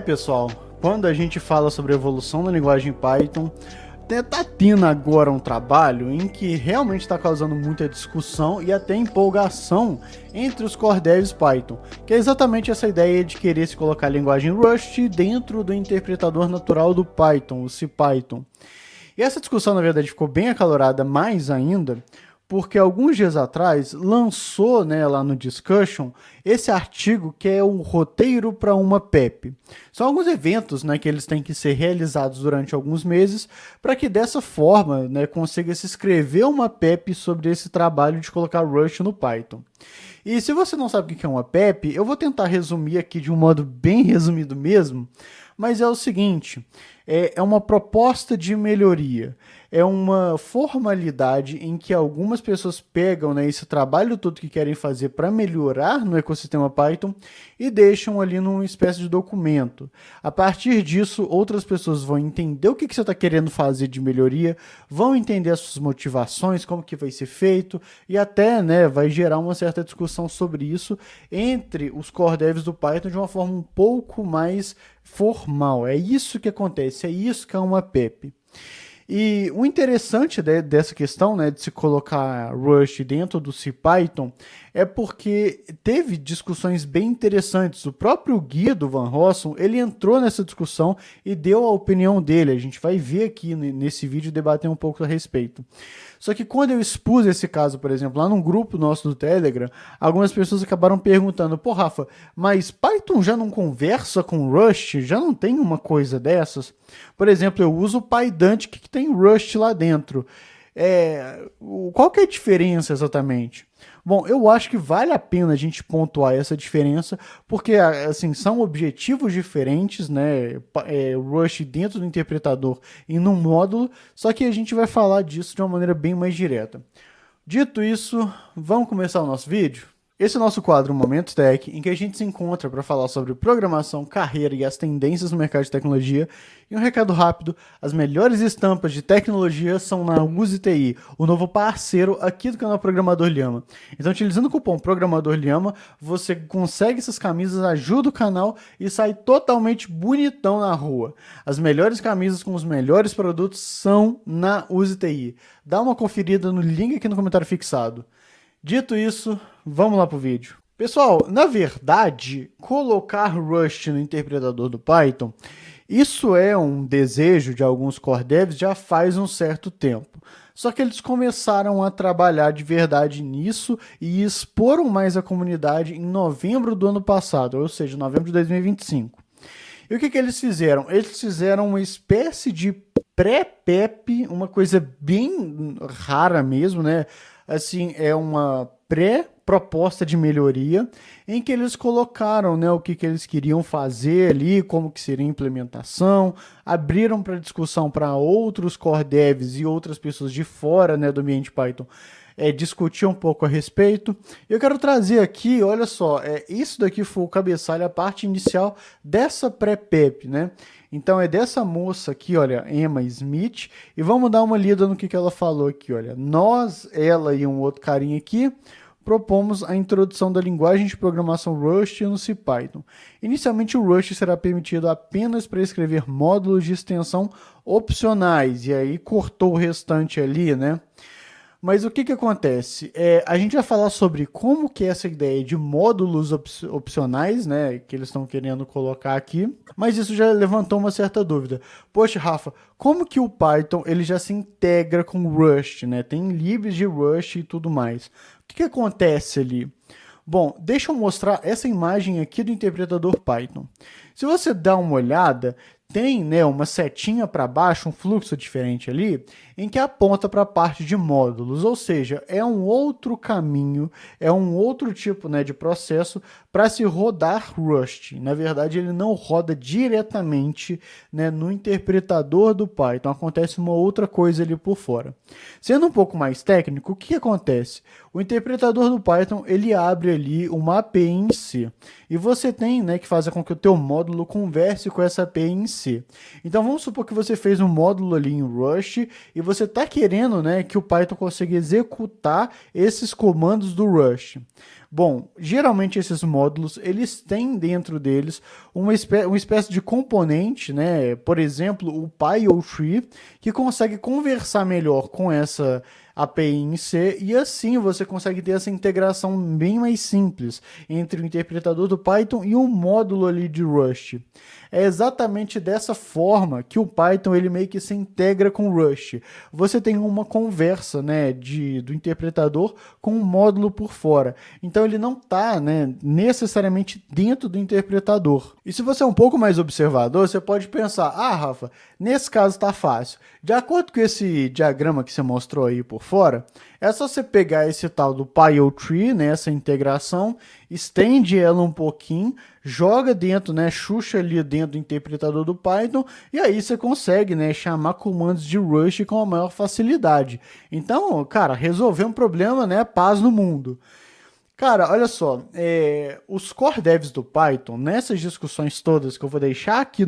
Pessoal, quando a gente fala sobre a evolução da linguagem Python, tá tendo agora um trabalho em que realmente está causando muita discussão e até empolgação entre os core devs Python, que é exatamente essa ideia de querer se colocar a linguagem Rust dentro do interpretador natural do Python, o CPython. E essa discussão, na verdade, ficou bem acalorada mais ainda, porque alguns dias atrás lançou, lá no Discussion esse artigo que é o roteiro para uma PEP. São alguns eventos, que eles têm que ser realizados durante alguns meses para que dessa forma, consiga se escrever uma PEP sobre esse trabalho de colocar Rust no Python. E se você não sabe o que é uma PEP, eu vou tentar resumir aqui de um modo bem resumido mesmo, mas é o seguinte, é uma proposta de melhoria, é uma formalidade em que algumas pessoas pegam esse trabalho todo que querem fazer para melhorar no ecossistema Python e deixam ali numa espécie de documento. A partir disso, outras pessoas vão entender o que você está querendo fazer de melhoria, vão entender as suas motivações, como que vai ser feito e até vai gerar uma certa discussão sobre isso entre os core devs do Python de uma forma um pouco mais formal. É isso que acontece, é isso que é uma PEP. E o interessante dessa questão, de se colocar Rust dentro do CPython, é porque teve discussões bem interessantes. O próprio Guido Van Rossum, ele entrou nessa discussão e deu a opinião dele. A gente vai ver aqui nesse vídeo debater um pouco a respeito. Só que quando eu expus esse caso, por exemplo, lá num grupo nosso do Telegram, algumas pessoas acabaram perguntando, pô, Rafa, mas Python já não conversa com Rust? Já não tem uma coisa dessas? Por exemplo, eu uso o PyDant que tem Rust lá dentro. Qual que é a diferença exatamente? Bom, eu acho que vale a pena a gente pontuar essa diferença, porque assim, são objetivos diferentes, Rust dentro do interpretador e num módulo, só que a gente vai falar disso de uma maneira bem mais direta. Dito isso, vamos começar o nosso vídeo? Esse é o nosso quadro Momento Tech, em que a gente se encontra para falar sobre programação, carreira e as tendências no mercado de tecnologia. E um recado rápido, as melhores estampas de tecnologia são na UseTI, o novo parceiro aqui do canal Programador Lhama. Então, utilizando o cupom Programador Lhama, você consegue essas camisas, ajuda o canal e sai totalmente bonitão na rua. As melhores camisas com os melhores produtos são na UseTI. Dá uma conferida no link aqui no comentário fixado. Dito isso, vamos lá para o vídeo. Pessoal, na verdade, colocar Rust no interpretador do Python, isso é um desejo de alguns core devs já faz um certo tempo. Só que eles começaram a trabalhar de verdade nisso e exporam mais a comunidade em novembro do ano passado, ou seja, novembro de 2025. E o que eles fizeram? Eles fizeram uma espécie de pré-PEP, uma coisa bem rara mesmo, Assim, é uma pré-proposta de melhoria em que eles colocaram o que eles queriam fazer ali, como que seria a implementação, abriram para discussão para outros core devs e outras pessoas de fora do ambiente Python discutir um pouco a respeito. Eu quero trazer aqui, olha só, isso daqui foi o cabeçalho, a parte inicial dessa pré-PEP, Então é dessa moça aqui, olha, Emma Smith, e vamos dar uma lida no que ela falou aqui, olha. Nós, ela e um outro carinha aqui, propomos a introdução da linguagem de programação Rust no CPython. Inicialmente o Rust será permitido apenas para escrever módulos de extensão opcionais, e aí cortou o restante ali, Mas o que acontece? A gente vai falar sobre como que é essa ideia de módulos opcionais, que eles estão querendo colocar aqui, mas isso já levantou uma certa dúvida. Poxa, Rafa, como que o Python ele já se integra com o Rust, Tem libs de Rust e tudo mais. O que acontece ali? Bom, deixa eu mostrar essa imagem aqui do interpretador Python. Se você dá uma olhada, tem uma setinha para baixo, um fluxo diferente ali, em que aponta para a parte de módulos, ou seja, é um outro caminho, é um outro tipo de processo para se rodar Rust. Na verdade, ele não roda diretamente no interpretador do Python, acontece uma outra coisa ali por fora. Sendo um pouco mais técnico, o que acontece? O interpretador do Python, ele abre ali uma API em C, e você tem que fazer com que o teu módulo converse com essa API em C. Então vamos supor que você fez um módulo ali em Rust e você está querendo que o Python consiga executar esses comandos do Rust. Bom, geralmente esses módulos, eles têm dentro deles uma espécie de componente, né? Por exemplo, o PyO3, que consegue conversar melhor com essa API em C, e assim você consegue ter essa integração bem mais simples entre o interpretador do Python e um módulo ali de Rust. É exatamente dessa forma que o Python ele meio que se integra com o Rust. Você tem uma conversa, né, do interpretador com um módulo por fora. Então ele não está, né, necessariamente dentro do interpretador. E se você é um pouco mais observador, você pode pensar, ah, Rafa, nesse caso está fácil. De acordo com esse diagrama que você mostrou aí por fora, é só você pegar esse tal do PyO3, né, essa integração, estende ela um pouquinho, joga dentro, né, chucha ali dentro do interpretador do Python, e aí você consegue, né, chamar comandos de Rust com a maior facilidade. Então, cara, resolver um problema, né, paz no mundo. Cara, olha só, os core devs do Python, nessas discussões todas que eu vou deixar aqui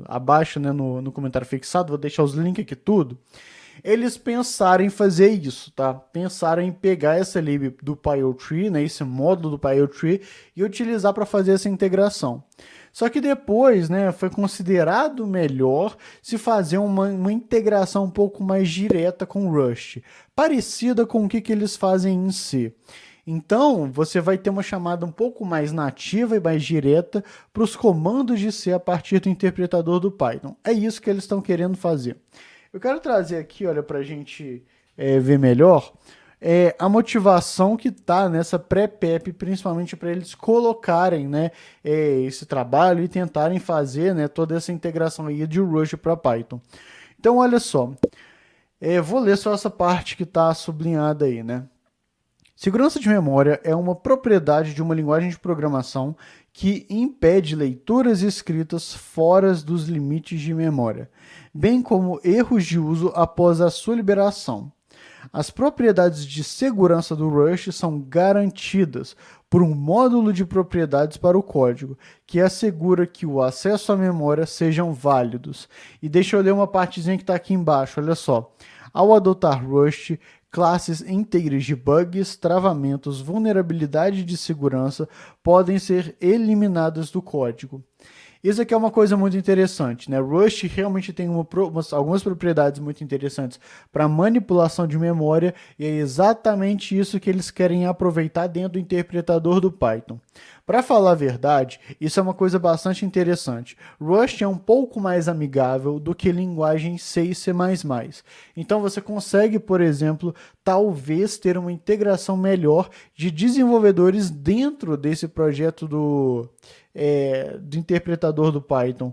abaixo, né, no comentário fixado, vou deixar os links aqui tudo, eles pensaram em fazer isso, tá? Pensaram em pegar essa lib do PyO3, né, esse módulo do PyO3, e utilizar para fazer essa integração. Só que depois, né, foi considerado melhor se fazer uma integração um pouco mais direta com Rust, parecida com o que eles fazem em C. Então, você vai ter uma chamada um pouco mais nativa e mais direta para os comandos de C a partir do interpretador do Python. É isso que eles estão querendo fazer. Eu quero trazer aqui, olha, para a gente ver melhor, a motivação que está nessa pré-PEP, principalmente para eles colocarem, né, esse trabalho e tentarem fazer, né, toda essa integração aí de Rust para Python. Então, olha só, vou ler só essa parte que está sublinhada aí, né? Segurança de memória é uma propriedade de uma linguagem de programação que impede leituras e escritas fora dos limites de memória, bem como erros de uso após a sua liberação. As propriedades de segurança do Rust são garantidas por um módulo de propriedades para o código, que assegura que o acesso à memória sejam válidos. E deixa eu ler uma partezinha que está aqui embaixo, olha só. Ao adotar Rust, classes inteiras de bugs, travamentos, vulnerabilidade de segurança podem ser eliminadas do código. Isso aqui é uma coisa muito interessante, né? Rust realmente tem algumas propriedades muito interessantes para manipulação de memória e é exatamente isso que eles querem aproveitar dentro do interpretador do Python. Para falar a verdade, isso é uma coisa bastante interessante. Rust é um pouco mais amigável do que linguagem C e C++. Então você consegue, por exemplo, talvez ter uma integração melhor de desenvolvedores dentro desse projeto do interpretador do Python.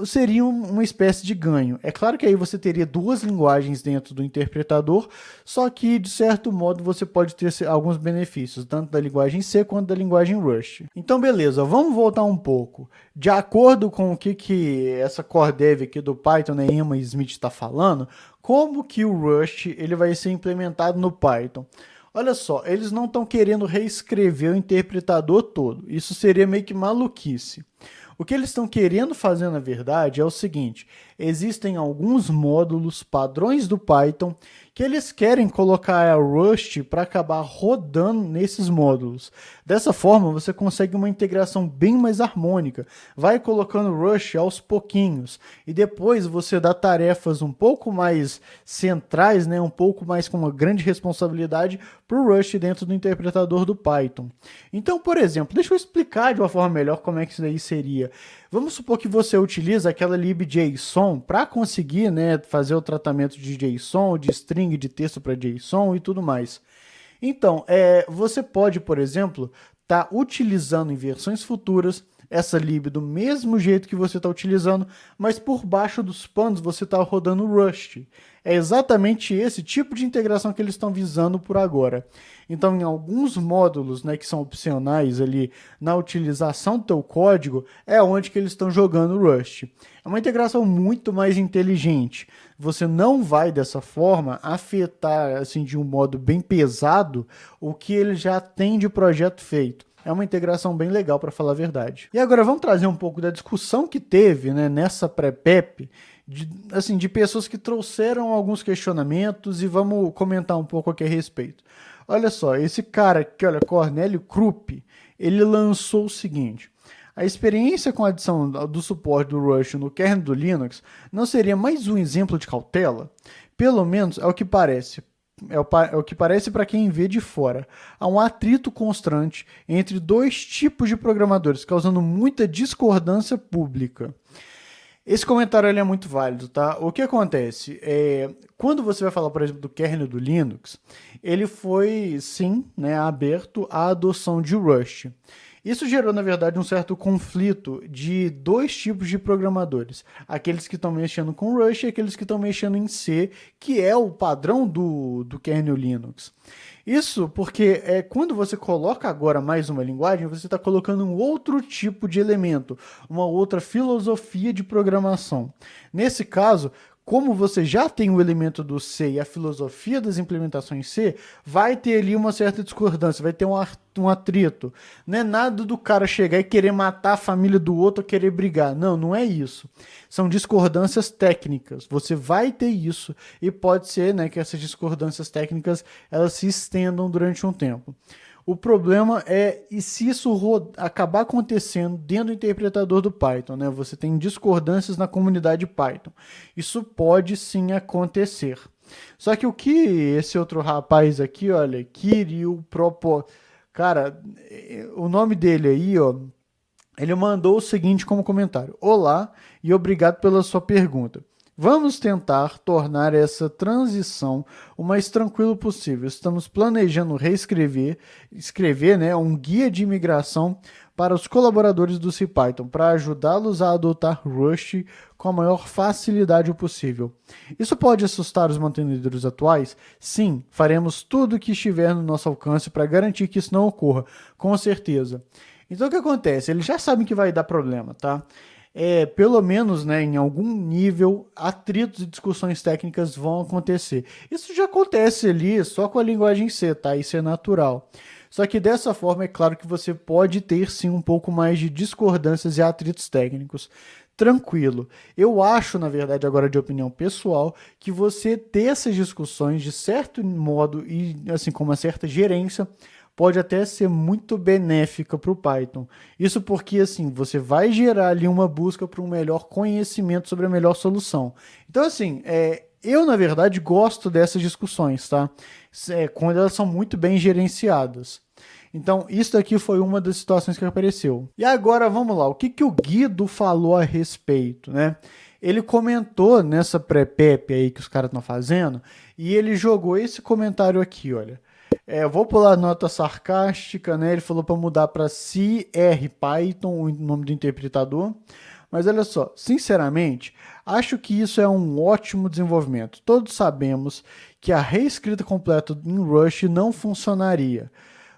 Seria uma espécie de ganho. É claro que aí você teria duas linguagens dentro do interpretador, só que, de certo modo, você pode ter alguns benefícios, tanto da linguagem C quanto da linguagem Rust. Então, beleza, vamos voltar um pouco. De acordo com o que essa core dev aqui do Python, né, Emma Smith está falando, como que o Rust ele vai ser implementado no Python? Olha só, eles não estão querendo reescrever o interpretador todo. Isso seria meio que maluquice. O que eles estão querendo fazer, na verdade, é o seguinte: existem alguns módulos padrões do Python que eles querem colocar a Rust para acabar rodando nesses módulos. Dessa forma, você consegue uma integração bem mais harmônica. Vai colocando Rust aos pouquinhos e depois você dá tarefas um pouco mais centrais, né, um pouco mais com uma grande responsabilidade para o Rust dentro do interpretador do Python. Então, por exemplo, deixa eu explicar de uma forma melhor como é que isso daí seria. Vamos supor que você utiliza aquela lib.json para conseguir, né, fazer o tratamento de JSON, de string de texto para JSON e tudo mais. Então, você pode, por exemplo, estar utilizando em versões futuras essa lib do mesmo jeito que você está utilizando, mas por baixo dos panos você está rodando Rust. É exatamente esse tipo de integração que eles estão visando por agora. Então, em alguns módulos, né, que são opcionais ali na utilização do teu código, é onde que eles estão jogando Rust. É uma integração muito mais inteligente. Você não vai, dessa forma, afetar assim, de um modo bem pesado o que ele já tem de projeto feito. É uma integração bem legal, para falar a verdade. E agora vamos trazer um pouco da discussão que teve, né, nessa pré-PEP, de pessoas que trouxeram alguns questionamentos e vamos comentar um pouco aqui a respeito. Olha só, esse cara aqui, olha, Cornélio Krupp, ele lançou o seguinte: a experiência com a adição do suporte do Rush no kernel do Linux não seria mais um exemplo de cautela? Pelo menos é o que parece. É o que parece para quem vê de fora. Há um atrito constante entre dois tipos de programadores, causando muita discordância pública. Esse comentário ele é muito válido, tá? O que acontece? Quando você vai falar, por exemplo, do kernel do Linux, ele foi, sim, né, aberto à adoção de Rust. Isso gerou, na verdade, um certo conflito de dois tipos de programadores. Aqueles que estão mexendo com Rust e aqueles que estão mexendo em C, que é o padrão do kernel Linux. Isso porque quando você coloca agora mais uma linguagem, você está colocando um outro tipo de elemento, uma outra filosofia de programação. Nesse caso, como você já tem o elemento do C e a filosofia das implementações C, vai ter ali uma certa discordância, vai ter um atrito. Não é nada do cara chegar e querer matar a família do outro ou querer brigar. Não, não é isso. São discordâncias técnicas. Você vai ter isso e pode ser, né, que essas discordâncias técnicas elas se estendam durante um tempo. O problema é e se isso acabar acontecendo dentro do interpretador do Python, né? Você tem discordâncias na comunidade Python. Isso pode sim acontecer. Só que o que esse outro rapaz aqui, olha, Kirill Propo, cara, o nome dele aí, ó, ele mandou o seguinte como comentário: olá e obrigado pela sua pergunta. Vamos tentar tornar essa transição o mais tranquilo possível. Estamos planejando escrever, né, um guia de imigração para os colaboradores do CPython, para ajudá-los a adotar Rust com a maior facilidade possível. Isso pode assustar os mantenedores atuais? Sim, faremos tudo o que estiver no nosso alcance para garantir que isso não ocorra, com certeza. Então o que acontece? Eles já sabem que vai dar problema, tá? Pelo menos, né, em algum nível, atritos e discussões técnicas vão acontecer. Isso já acontece ali só com a linguagem C, tá? Isso é natural. Só que dessa forma é claro que você pode ter sim um pouco mais de discordâncias e atritos técnicos. Tranquilo. Eu acho, na verdade, agora de opinião pessoal, que você ter essas discussões de certo modo e assim com uma certa gerência pode até ser muito benéfica para o Python. Isso porque assim, você vai gerar ali uma busca para um melhor conhecimento sobre a melhor solução. Então assim, eu na verdade gosto dessas discussões, tá? Quando elas são muito bem gerenciadas. Então isso aqui foi uma das situações que apareceu. E agora vamos lá, o que o Guido falou a respeito, né? Ele comentou nessa pré-pep aí que os caras estão fazendo e ele jogou esse comentário aqui, olha. Eu vou pular a nota sarcástica, né? Ele falou para mudar para CRPython, o nome do interpretador. Mas olha só, sinceramente, acho que isso é um ótimo desenvolvimento. Todos sabemos que a reescrita completa em Rust não funcionaria.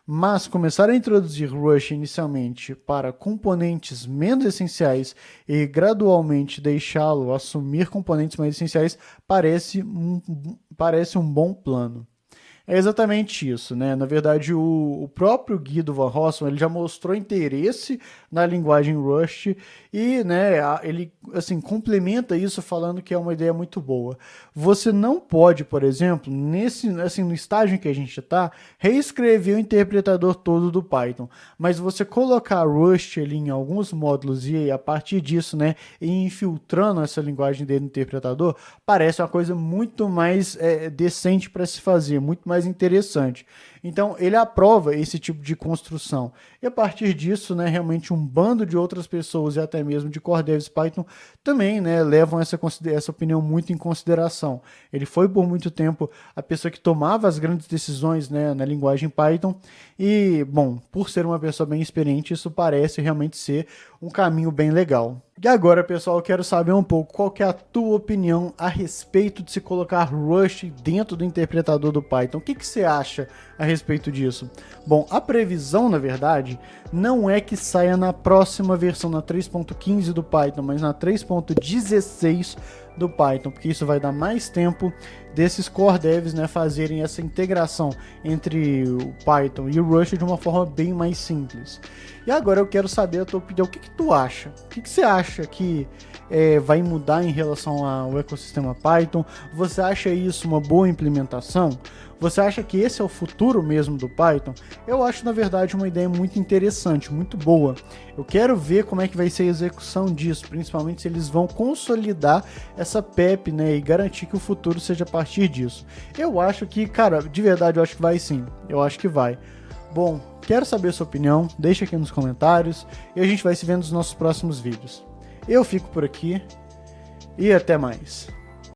Mas começar a introduzir Rust inicialmente para componentes menos essenciais e gradualmente deixá-lo assumir componentes mais essenciais parece um bom plano. É exatamente isso, né? Na verdade, o próprio Guido Van Rossum, ele já mostrou interesse na linguagem Rust e, né, ele assim complementa isso falando que é uma ideia muito boa. Você não pode, por exemplo, no estágio em que a gente está, reescrever o interpretador todo do Python, mas você colocar Rust ali em alguns módulos e a partir disso, né, ir infiltrando essa linguagem dele no interpretador, parece uma coisa muito mais decente para se fazer, muito mais interessante. Então, ele aprova esse tipo de construção. E a partir disso, né, realmente um bando de outras pessoas e até mesmo de core devs Python também, né, levam essa opinião muito em consideração. Ele foi por muito tempo a pessoa que tomava as grandes decisões, né, na linguagem Python e, bom, por ser uma pessoa bem experiente, isso parece realmente ser um caminho bem legal. E agora, pessoal, eu quero saber um pouco qual que é a tua opinião a respeito de se colocar Rust dentro do interpretador do Python. O que você acha a respeito disso? Bom, a previsão, na verdade, não é que saia na próxima versão, na 3.15 do Python, mas na 3.16 do Python, porque isso vai dar mais tempo desses core devs, né, fazerem essa integração entre o Python e o Rust de uma forma bem mais simples. E agora eu quero saber a tua opinião, o que tu acha? O que você acha que vai mudar em relação ao ecossistema Python? Você acha isso uma boa implementação? Você acha que esse é o futuro mesmo do Python? Eu acho, na verdade, uma ideia muito interessante, muito boa. Eu quero ver como é que vai ser a execução disso, principalmente se eles vão consolidar essa PEP, né, e garantir que o futuro seja a partir disso. Eu acho que, cara, de verdade, eu acho que vai sim. Eu acho que vai. Bom, quero saber a sua opinião, deixa aqui nos comentários e a gente vai se vendo nos nossos próximos vídeos. Eu fico por aqui e até mais.